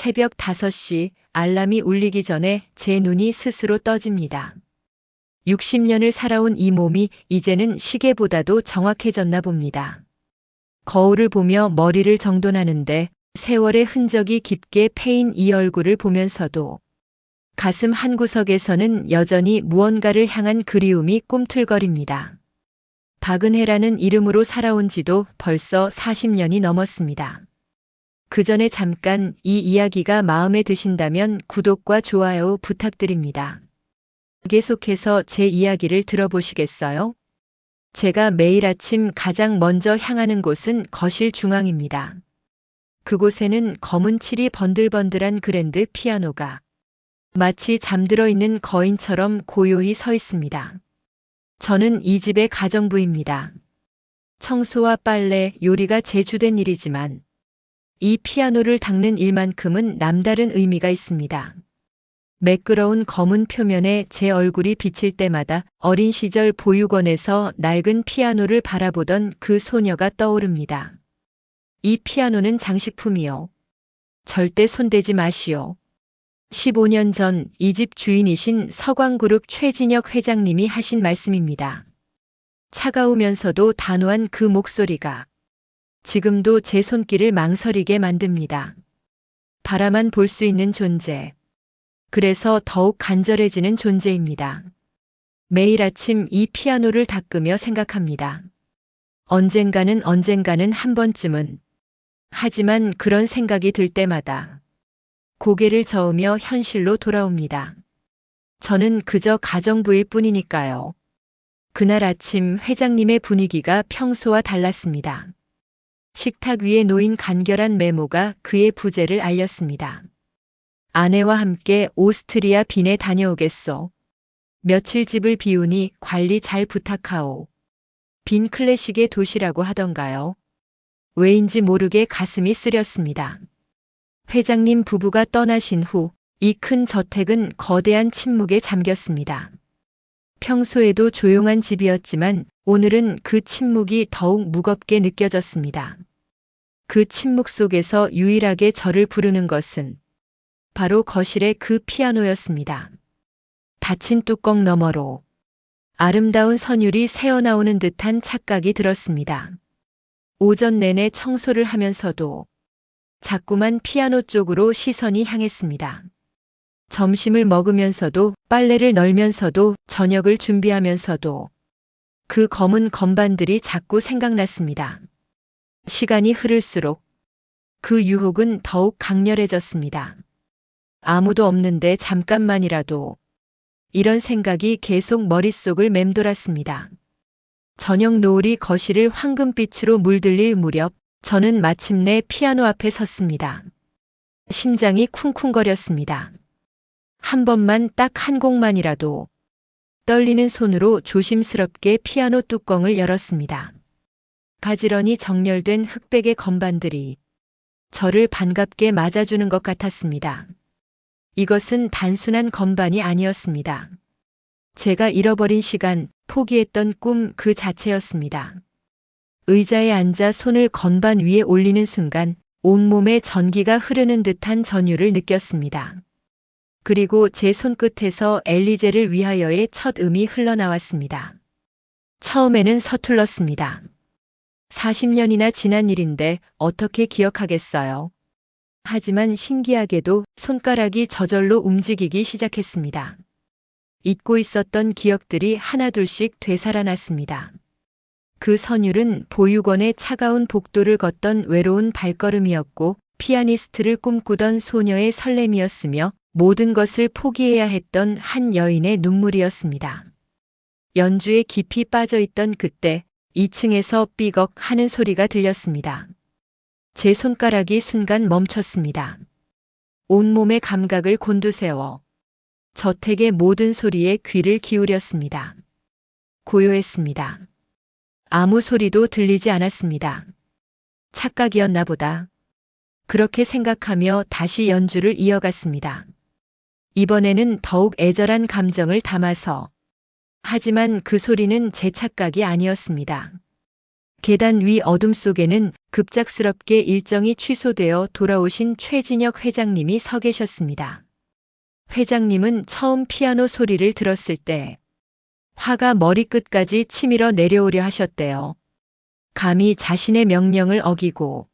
새벽 5시 알람이 울리기 전에 제 눈이 스스로 떠집니다. 60년을 살아온 이 몸이 이제는 시계보다도 정확해졌나 봅니다. 거울을 보며 머리를 정돈하는데 세월의 흔적이 깊게 패인 이 얼굴을 보면서도 가슴 한구석에서는 여전히 무언가를 향한 그리움이 꿈틀거립니다. 박은혜라는 이름으로 살아온 지도 벌써 40년이 넘었습니다. 그 전에 잠깐 이 이야기가 마음에 드신다면 구독과 좋아요 부탁드립니다. 계속해서 제 이야기를 들어보시겠어요? 제가 매일 아침 가장 먼저 향하는 곳은 거실 중앙입니다. 그곳에는 검은 칠이 번들번들한 그랜드 피아노가 마치 잠들어 있는 거인처럼 고요히 서 있습니다. 저는 이 집의 가정부입니다. 청소와 빨래, 요리가 제 주된 일이지만 이 피아노를 닦는 일만큼은 남다른 의미가 있습니다. 매끄러운 검은 표면에 제 얼굴이 비칠 때마다 어린 시절 보육원에서 낡은 피아노를 바라보던 그 소녀가 떠오릅니다. 이 피아노는 장식품이요. 절대 손대지 마시오. 15년 전 이 집 주인이신 서광그룹 최진혁 회장님이 하신 말씀입니다. 차가우면서도 단호한 그 목소리가 지금도 제 손길을 망설이게 만듭니다. 바라만 볼 수 있는 존재. 그래서 더욱 간절해지는 존재입니다. 매일 아침 이 피아노를 닦으며 생각합니다. 언젠가는 한 번쯤은. 하지만 그런 생각이 들 때마다 고개를 저으며 현실로 돌아옵니다. 저는 그저 가정부일 뿐이니까요. 그날 아침 회장님의 분위기가 평소와 달랐습니다. 식탁 위에 놓인 간결한 메모가 그의 부재를 알렸습니다. 아내와 함께 오스트리아 빈에 다녀오겠소. 며칠 집을 비우니 관리 잘 부탁하오. 빈 클래식의 도시라고 하던가요? 왜인지 모르게 가슴이 쓰렸습니다. 회장님 부부가 떠나신 후 이 큰 저택은 거대한 침묵에 잠겼습니다. 평소에도 조용한 집이었지만 오늘은 그 침묵이 더욱 무겁게 느껴졌습니다. 그 침묵 속에서 유일하게 저를 부르는 것은 바로 거실의 그 피아노였습니다. 닫힌 뚜껑 너머로 아름다운 선율이 새어나오는 듯한 착각이 들었습니다. 오전 내내 청소를 하면서도 자꾸만 피아노 쪽으로 시선이 향했습니다. 점심을 먹으면서도 빨래를 널면서도 저녁을 준비하면서도 그 검은 건반들이 자꾸 생각났습니다. 시간이 흐를수록 그 유혹은 더욱 강렬해졌습니다. 아무도 없는데 잠깐만이라도 이런 생각이 계속 머릿속을 맴돌았습니다. 저녁 노을이 거실을 황금빛으로 물들릴 무렵 저는 마침내 피아노 앞에 섰습니다. 심장이 쿵쿵거렸습니다. 한 번만 딱 한 곡만이라도. 떨리는 손으로 조심스럽게 피아노 뚜껑을 열었습니다. 가지런히 정렬된 흑백의 건반들이 저를 반갑게 맞아주는 것 같았습니다. 이것은 단순한 건반이 아니었습니다. 제가 잃어버린 시간, 포기했던 꿈 그 자체였습니다. 의자에 앉아 손을 건반 위에 올리는 순간 온몸에 전기가 흐르는 듯한 전율을 느꼈습니다. 그리고 제 손끝에서 엘리제를 위하여의 첫 음이 흘러나왔습니다. 처음에는 서툴렀습니다. 40년이나 지난 일인데 어떻게 기억하겠어요? 하지만 신기하게도 손가락이 저절로 움직이기 시작했습니다. 잊고 있었던 기억들이 하나둘씩 되살아났습니다. 그 선율은 보육원의 차가운 복도를 걷던 외로운 발걸음이었고 피아니스트를 꿈꾸던 소녀의 설렘이었으며 모든 것을 포기해야 했던 한 여인의 눈물이었습니다. 연주에 깊이 빠져있던 그때 2층에서 삐걱 하는 소리가 들렸습니다. 제 손가락이 순간 멈췄습니다. 온몸의 감각을 곤두세워 저택의 모든 소리에 귀를 기울였습니다. 고요했습니다. 아무 소리도 들리지 않았습니다. 착각이었나 보다. 그렇게 생각하며 다시 연주를 이어갔습니다. 이번에는 더욱 애절한 감정을 담아서. 하지만 그 소리는 제 착각이 아니었습니다. 계단 위 어둠 속에는 급작스럽게 일정이 취소되어 돌아오신 최진혁 회장님이 서 계셨습니다. 회장님은 처음 피아노 소리를 들었을 때 화가 머리끝까지 치밀어 내려오려 하셨대요. 감히 자신의 명령을 어기고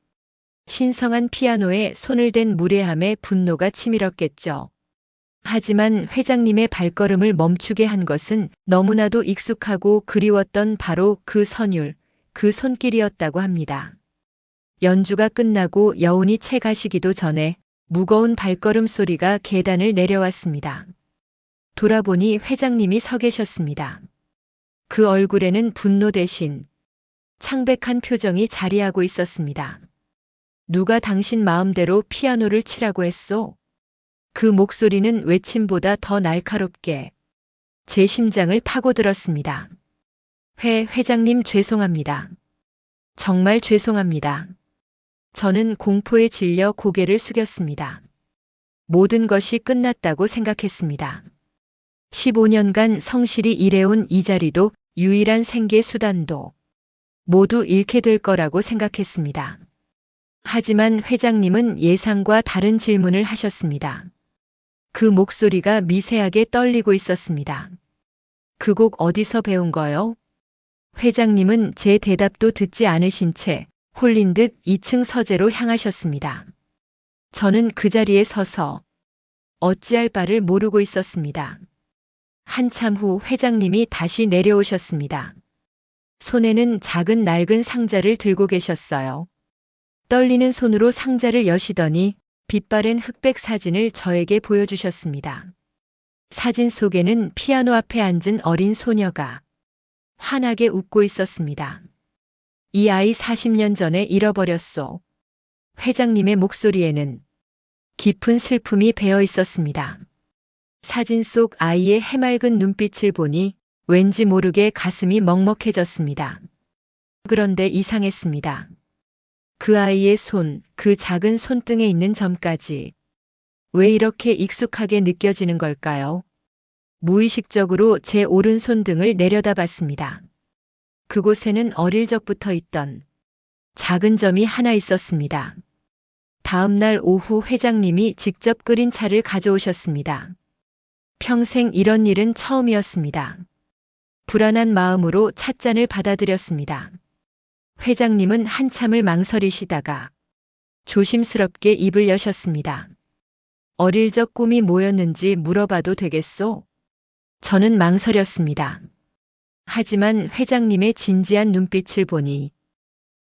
신성한 피아노에 손을 댄 무례함에 분노가 치밀었겠죠. 하지만 회장님의 발걸음을 멈추게 한 것은 너무나도 익숙하고 그리웠던 바로 그 선율, 그 손길이었다고 합니다. 연주가 끝나고 여운이 채 가시기도 전에 무거운 발걸음 소리가 계단을 내려왔습니다. 돌아보니 회장님이 서 계셨습니다. 그 얼굴에는 분노 대신 창백한 표정이 자리하고 있었습니다. 누가 당신 마음대로 피아노를 치라고 했소? 그 목소리는 외침보다 더 날카롭게 제 심장을 파고들었습니다. 회장님 죄송합니다. 정말 죄송합니다. 저는 공포에 질려 고개를 숙였습니다. 모든 것이 끝났다고 생각했습니다. 15년간 성실히 일해온 이 자리도 유일한 생계 수단도 모두 잃게 될 거라고 생각했습니다. 하지만 회장님은 예상과 다른 질문을 하셨습니다. 그 목소리가 미세하게 떨리고 있었습니다. 그 곡 어디서 배운 거요? 회장님은 제 대답도 듣지 않으신 채 홀린 듯 2층 서재로 향하셨습니다. 저는 그 자리에 서서 어찌할 바를 모르고 있었습니다. 한참 후 회장님이 다시 내려오셨습니다. 손에는 작은 낡은 상자를 들고 계셨어요. 떨리는 손으로 상자를 여시더니 빛바랜 흑백 사진을 저에게 보여주셨습니다. 사진 속에는 피아노 앞에 앉은 어린 소녀가 환하게 웃고 있었습니다. 이 아이 40년 전에 잃어버렸소. 회장님의 목소리에는 깊은 슬픔이 배어 있었습니다. 사진 속 아이의 해맑은 눈빛을 보니 왠지 모르게 가슴이 먹먹해졌습니다. 그런데 이상했습니다. 그 아이의 손, 그 작은 손등에 있는 점까지 왜 이렇게 익숙하게 느껴지는 걸까요? 무의식적으로 제 오른손 등을 내려다봤습니다. 그곳에는 어릴 적부터 있던 작은 점이 하나 있었습니다. 다음 날 오후 회장님이 직접 끓인 차를 가져오셨습니다. 평생 이런 일은 처음이었습니다. 불안한 마음으로 찻잔을 받아들였습니다. 회장님은 한참을 망설이시다가 조심스럽게 입을 여셨습니다. 어릴 적 꿈이 뭐였는지 물어봐도 되겠소? 저는 망설였습니다. 하지만 회장님의 진지한 눈빛을 보니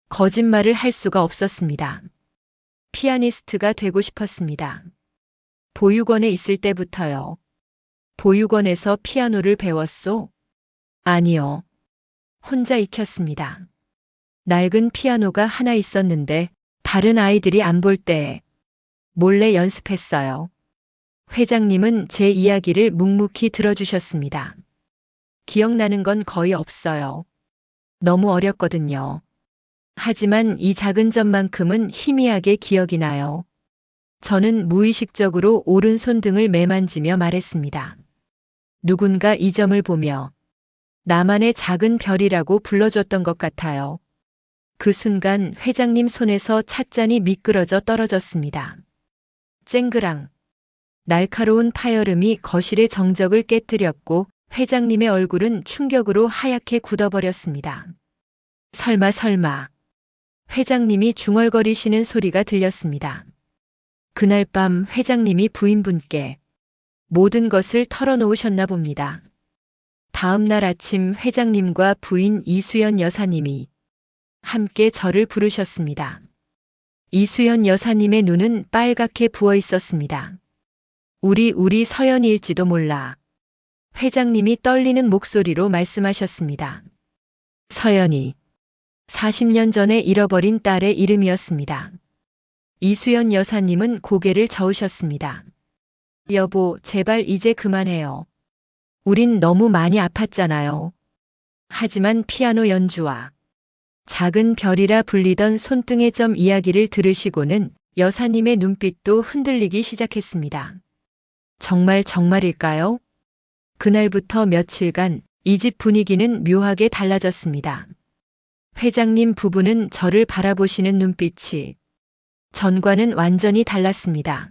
거짓말을 할 수가 없었습니다. 피아니스트가 되고 싶었습니다. 보육원에 있을 때부터요. 보육원에서 피아노를 배웠소? 아니요. 혼자 익혔습니다. 낡은 피아노가 하나 있었는데 다른 아이들이 안 볼 때에 몰래 연습했어요. 회장님은 제 이야기를 묵묵히 들어주셨습니다. 기억나는 건 거의 없어요. 너무 어렸거든요. 하지만 이 작은 점만큼은 희미하게 기억이 나요. 저는 무의식적으로 오른손 등을 매만지며 말했습니다. 누군가 이 점을 보며 나만의 작은 별이라고 불러줬던 것 같아요. 그 순간 회장님 손에서 찻잔이 미끄러져 떨어졌습니다. 쨍그랑. 날카로운 파열음이 거실의 정적을 깨뜨렸고 회장님의 얼굴은 충격으로 하얗게 굳어버렸습니다. 설마. 회장님이 중얼거리시는 소리가 들렸습니다. 그날 밤 회장님이 부인분께 모든 것을 털어놓으셨나 봅니다. 다음 날 아침 회장님과 부인 이수연 여사님이 함께 저를 부르셨습니다. 이수연 여사님의 눈은 빨갛게 부어 있었습니다. 우리 서연이일지도 몰라. 회장님이 떨리는 목소리로 말씀하셨습니다. 서연이. 40년 전에 잃어버린 딸의 이름이었습니다. 이수연 여사님은 고개를 저으셨습니다. 여보, 제발 이제 그만해요. 우린 너무 많이 아팠잖아요. 하지만 피아노 연주와 작은 별이라 불리던 손등의 점 이야기를 들으시고는 여사님의 눈빛도 흔들리기 시작했습니다. 정말일까요? 그날부터 며칠간 이 집 분위기는 묘하게 달라졌습니다. 회장님 부부는 저를 바라보시는 눈빛이 전과는 완전히 달랐습니다.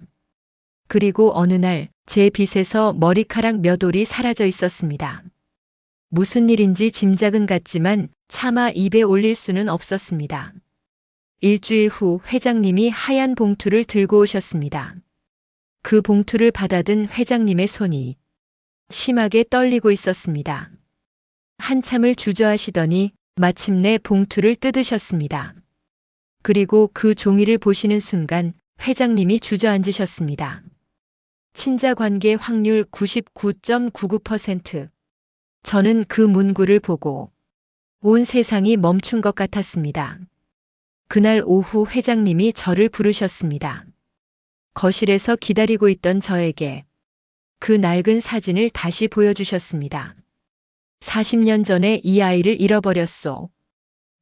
그리고 어느 날 제 빗에서 머리카락 몇 올이 사라져 있었습니다. 무슨 일인지 짐작은 갔지만 차마 입에 올릴 수는 없었습니다. 일주일 후 회장님이 하얀 봉투를 들고 오셨습니다. 그 봉투를 받아든 회장님의 손이 심하게 떨리고 있었습니다. 한참을 주저하시더니 마침내 봉투를 뜯으셨습니다. 그리고 그 종이를 보시는 순간 회장님이 주저앉으셨습니다. 친자 관계 확률 99.99%. 저는 그 문구를 보고 온 세상이 멈춘 것 같았습니다. 그날 오후 회장님이 저를 부르셨습니다. 거실에서 기다리고 있던 저에게 그 낡은 사진을 다시 보여주셨습니다. 40년 전에 이 아이를 잃어버렸소.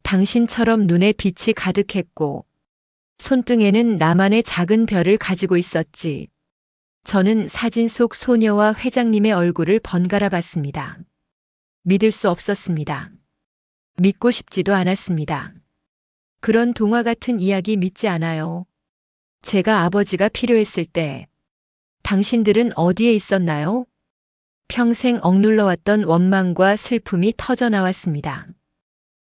당신처럼 눈에 빛이 가득했고 손등에는 나만의 작은 별을 가지고 있었지. 저는 사진 속 소녀와 회장님의 얼굴을 번갈아 봤습니다. 믿을 수 없었습니다. 믿고 싶지도 않았습니다. 그런 동화 같은 이야기 믿지 않아요. 제가 아버지가 필요했을 때 당신들은 어디에 있었나요? 평생 억눌러왔던 원망과 슬픔이 터져 나왔습니다.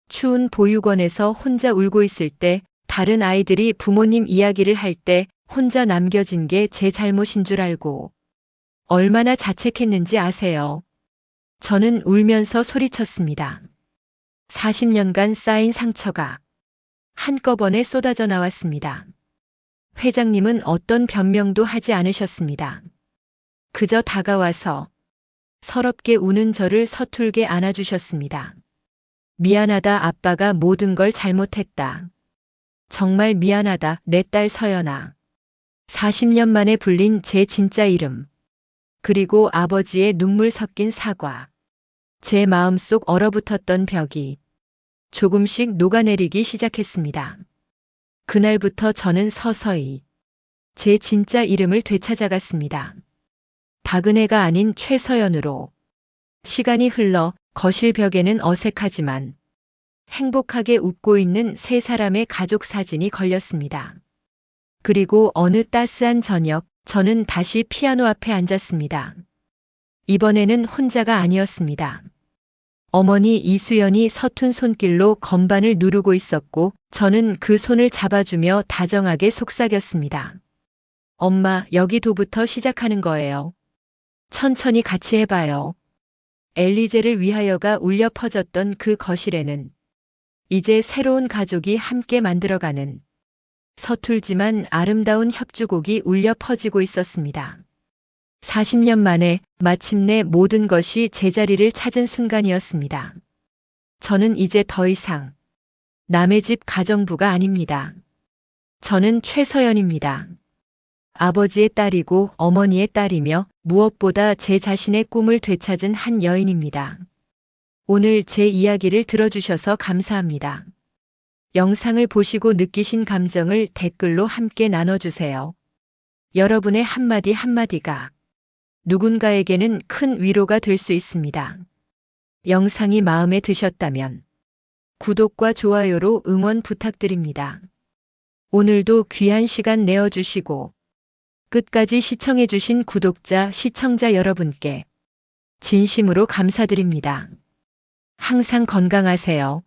추운 보육원에서 혼자 울고 있을 때 다른 아이들이 부모님 이야기를 할 때 혼자 남겨진 게 제 잘못인 줄 알고 얼마나 자책했는지 아세요? 저는 울면서 소리쳤습니다. 40년간 쌓인 상처가 한꺼번에 쏟아져 나왔습니다. 회장님은 어떤 변명도 하지 않으셨습니다. 그저 다가와서 서럽게 우는 저를 서툴게 안아주셨습니다. 미안하다 아빠가 모든 걸 잘못했다. 정말 미안하다 내 딸 서연아. 40년 만에 불린 제 진짜 이름. 그리고 아버지의 눈물 섞인 사과. 제 마음속 얼어붙었던 벽이 조금씩 녹아내리기 시작했습니다. 그날부터 저는 서서히 제 진짜 이름을 되찾아갔습니다. 박은혜가 아닌 최서연으로. 시간이 흘러 거실 벽에는 어색하지만 행복하게 웃고 있는 세 사람의 가족 사진이 걸렸습니다. 그리고 어느 따스한 저녁, 저는 다시 피아노 앞에 앉았습니다. 이번에는 혼자가 아니었습니다. 어머니 이수연이 서툰 손길로 건반을 누르고 있었고, 저는 그 손을 잡아주며 다정하게 속삭였습니다. 엄마, 여기 도부터 시작하는 거예요. 천천히 같이 해봐요. 엘리제를 위하여가 울려 퍼졌던 그 거실에는 이제 새로운 가족이 함께 만들어가는 서툴지만 아름다운 협주곡이 울려 퍼지고 있었습니다. 40년 만에 마침내 모든 것이 제자리를 찾은 순간이었습니다. 저는 이제 더 이상 남의 집 가정부가 아닙니다. 저는 최서연입니다. 아버지의 딸이고 어머니의 딸이며 무엇보다 제 자신의 꿈을 되찾은 한 여인입니다. 오늘 제 이야기를 들어주셔서 감사합니다. 영상을 보시고 느끼신 감정을 댓글로 함께 나눠주세요. 여러분의 한마디 한마디가 누군가에게는 큰 위로가 될 수 있습니다. 영상이 마음에 드셨다면 구독과 좋아요로 응원 부탁드립니다. 오늘도 귀한 시간 내어주시고 끝까지 시청해주신 구독자, 시청자 여러분께 진심으로 감사드립니다. 항상 건강하세요.